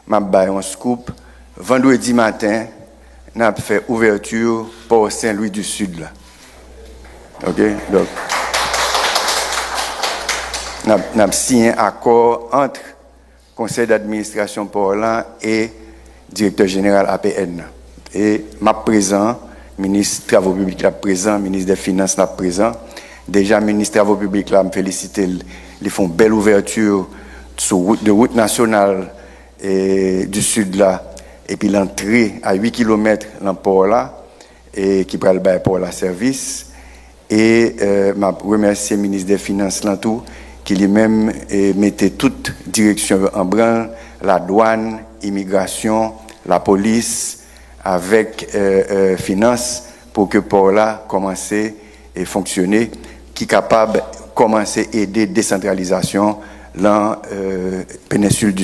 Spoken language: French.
m'a baillé un scoop. Vendredi matin, n'a fait ouverture pour Saint-Louis du Sud là. OK? Donc n'a signé un accord entre conseil d'administration pour là et directeur général APN. Et ma présent, ministre des Travaux publics là présent, ministre des Finances là présent. Déjà ministre des Travaux publics là me félicite, ils font belle ouverture sur route nationale du sud là et puis l'entrée à 8 km dans port là et qui prend le pour la service et m'a remercier le ministre des Finances là tout qui lui-même mettait toute direction en branle, la douane, immigration, la police avec finance pour que port là commence à fonctionner, qui est capable de commencer à aider décentralisation dans la péninsule du